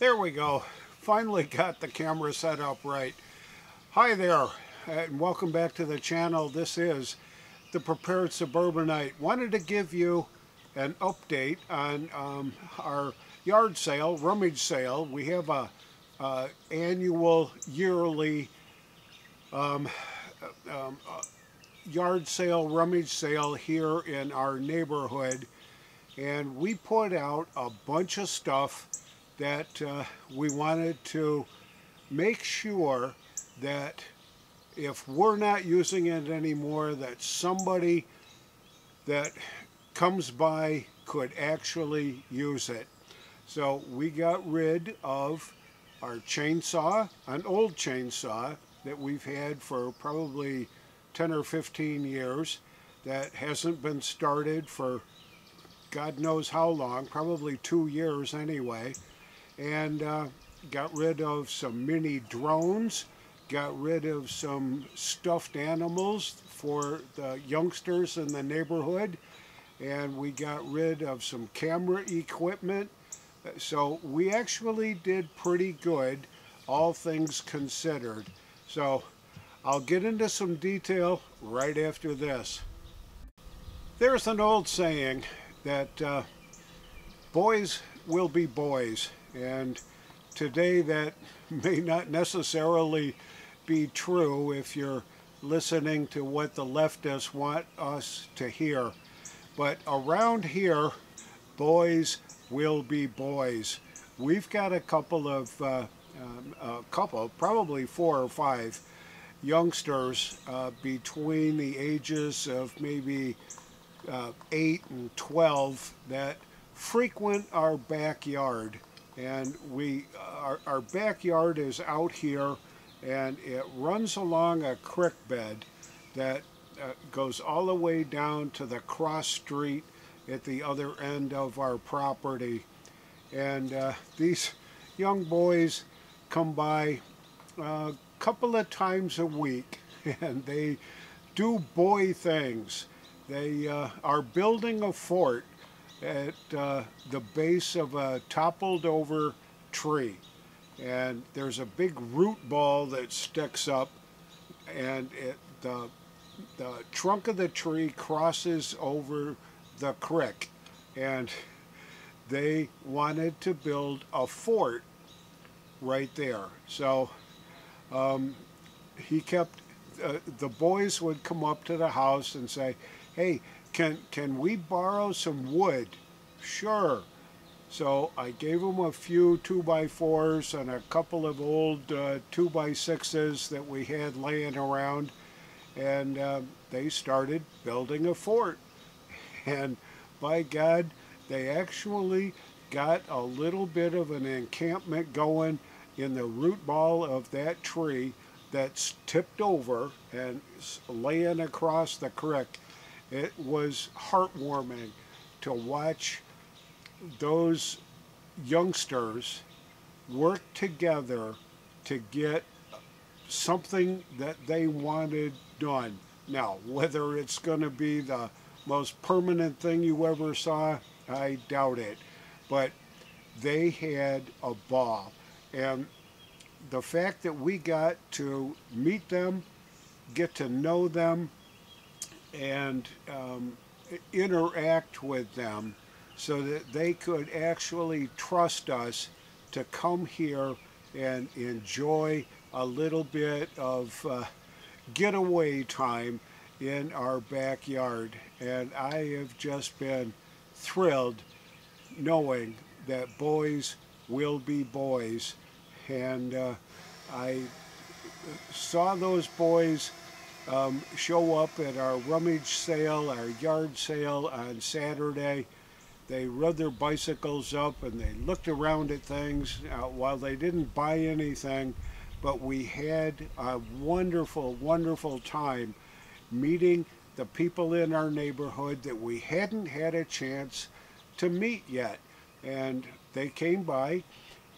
There we go. Finally got the camera set up right. Hi there, and welcome back to the channel. This is the Prepared Suburbanite. Wanted to give you an update on our yard sale, rummage sale. We have a annual, yearly yard sale, rummage sale here in our neighborhood, and we put out a bunch of stuff that we wanted to make sure that if we're not using it anymore, that somebody that comes by could actually use it. So we got rid of our chainsaw, an old chainsaw that we've had for probably 10 or 15 years that hasn't been started for God knows how long, probably 2 years anyway. And got rid of some mini drones, got rid of some stuffed animals for the youngsters in the neighborhood, and we got rid of some camera equipment. So we actually did pretty good, all things considered. So I'll get into some detail right after this. There's an old saying that boys will be boys, and today that may not necessarily be true if you're listening to what the leftists want us to hear. But around here, boys will be boys. We've got a couple of, probably 4 or 5 youngsters between the ages of maybe 8 and 12 that frequent our backyard. And our backyard is out here, and it runs along a creek bed that goes all the way down to the cross street at the other end of our property. And these young boys come by a couple of times a week, and they do boy things. They are building a fort at the base of a toppled over tree, and there's a big root ball that sticks up, and the trunk of the tree crosses over the creek, and they wanted to build a fort right there. So he kept the boys would come up to the house and say, hey, can we borrow some wood? Sure. So I gave them a few 2x4s and a couple of old 2x6s that we had laying around, and they started building a fort. And by God, they actually got a little bit of an encampment going in the root ball of that tree that's tipped over and laying across the creek. It was heartwarming to watch those youngsters work together to get something that they wanted done. Now, whether it's going to be the most permanent thing you ever saw, I doubt it. But they had a ball. And the fact that we got to meet them, get to know them, and interact with them so that they could actually trust us to come here and enjoy a little bit of getaway time in our backyard. And I have just been thrilled knowing that boys will be boys. And I saw those boys show up at our rummage sale, our yard sale on Saturday. They rode their bicycles up and they looked around at things while they didn't buy anything, but we had a wonderful, wonderful time meeting the people in our neighborhood that we hadn't had a chance to meet yet. And they came by,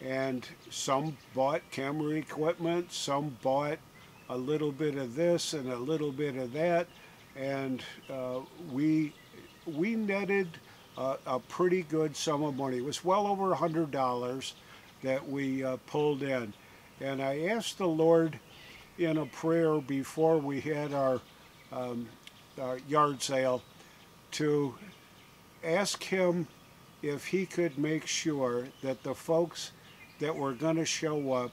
and some bought camera equipment, some bought a little bit of this and a little bit of that, and we netted a pretty good sum of money. It was well over $100, that we pulled in. And I asked the Lord in a prayer before we had our yard sale to ask him if he could make sure that the folks that were going to show up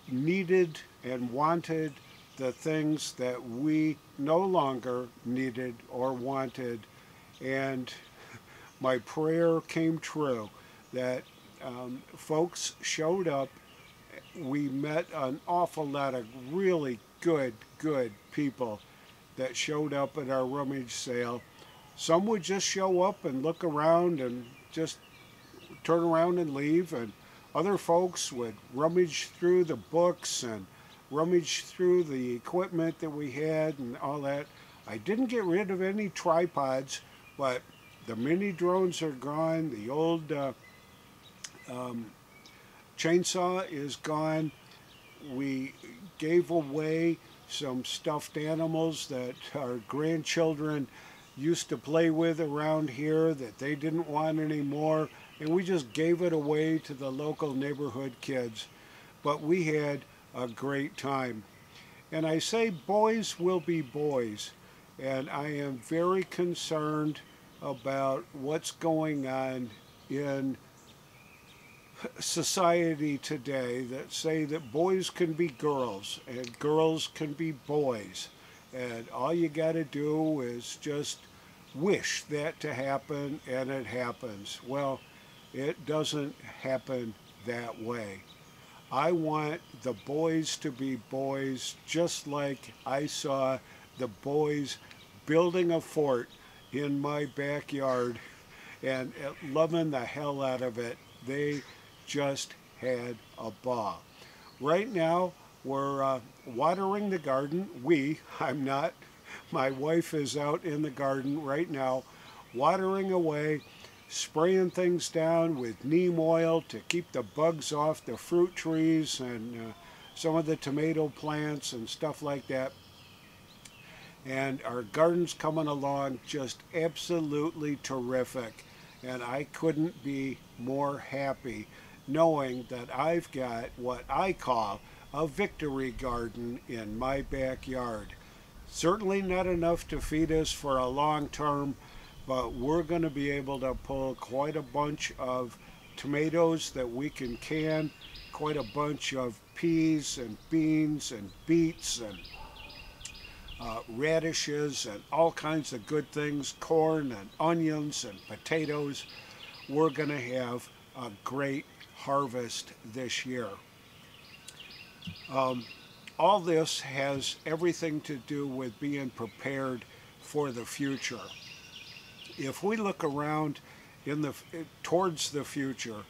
needed and wanted the things that we no longer needed or wanted. And my prayer came true, that folks showed up. We met an awful lot of really good people that showed up at our rummage sale. Some would just show up and look around and just turn around and leave, and other folks would rummage through the books and rummage through the equipment that we had and all that. I didn't get rid of any tripods, but the mini drones are gone. The old chainsaw is gone. We gave away some stuffed animals that our grandchildren used to play with around here that they didn't want anymore, and we just gave it away to the local neighborhood kids. But we had a great time. And I say boys will be boys, and I am very concerned about what's going on in society today that say that boys can be girls and girls can be boys, and all you got to do is just wish that to happen, and it happens. Well, it doesn't happen that way. I want the boys to be boys, just like I saw the boys building a fort in my backyard and loving the hell out of it. They just had a ball. Right now, we're watering the garden. I'm not. My wife is out in the garden right now, watering away, spraying things down with neem oil to keep the bugs off the fruit trees and some of the tomato plants and stuff like that. And our garden's coming along just absolutely terrific. And I couldn't be more happy knowing that I've got what I call a victory garden in my backyard. Certainly not enough to feed us for a long term, but we're going to be able to pull quite a bunch of tomatoes that we can, quite a bunch of peas and beans and beets and radishes and all kinds of good things, corn and onions and potatoes. We're going to have a great harvest this year. All this has everything to do with being prepared for the future. If we look around towards the future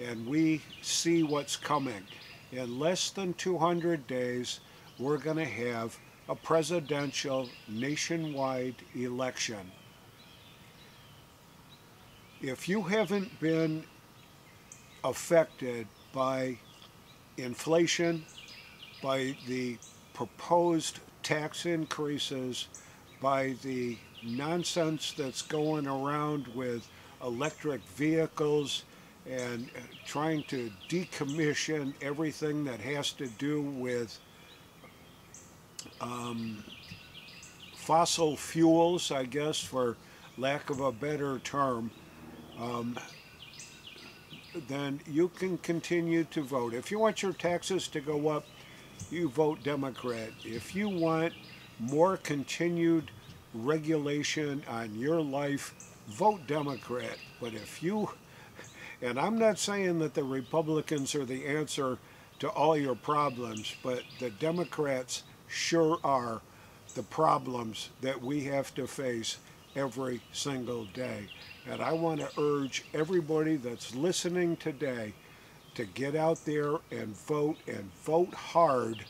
and we see what's coming, in less than 200 days, we're going to have a presidential nationwide election. If you haven't been affected by inflation, by the proposed tax increases, by the nonsense that's going around with electric vehicles and trying to decommission everything that has to do with fossil fuels, I guess, for lack of a better term, then you can continue to vote. If you want your taxes to go up, you vote Democrat. If you want more continued regulation on your life, vote Democrat. But if you, and I'm not saying that the Republicans are the answer to all your problems, but the Democrats sure are the problems that we have to face every single day. And I want to urge everybody that's listening today to get out there and vote hard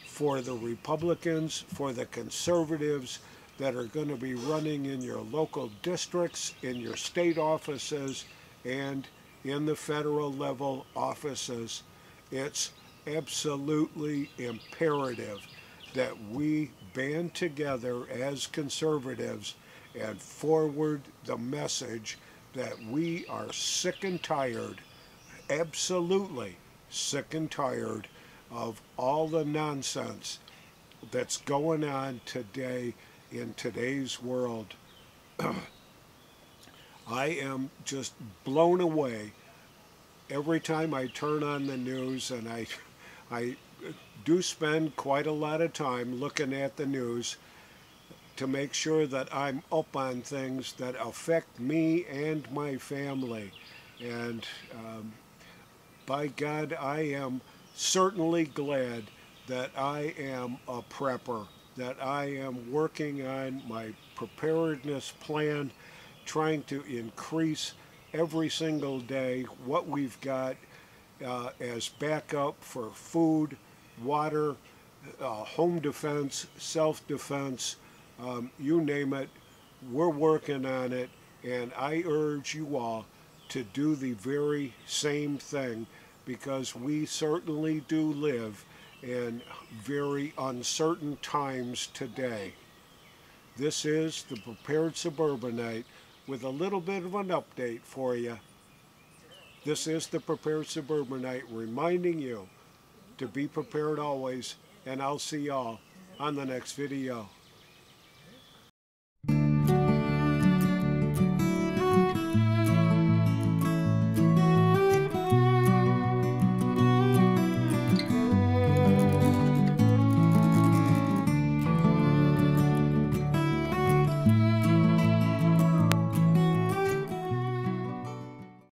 for the Republicans, for the conservatives that are going to be running in your local districts, in your state offices, and in the federal level offices. It's absolutely imperative that we band together as conservatives and forward the message that we are sick and tired absolutely sick and tired of all the nonsense that's going on today in today's world. I am just blown away every time I turn on the news, and I do spend quite a lot of time looking at the news to make sure that I'm up on things that affect me and my family. And by God, I am certainly glad that I am a prepper, that I am working on my preparedness plan, trying to increase every single day what we've got as backup for food, water, home defense, self-defense, you name it. We're working on it, and I urge you all to do the very same thing, because we certainly do live in very uncertain times today. This is the Prepared Suburbanite with a little bit of an update for you. This is the Prepared Suburbanite reminding you to be prepared always, and I'll see y'all on the next video.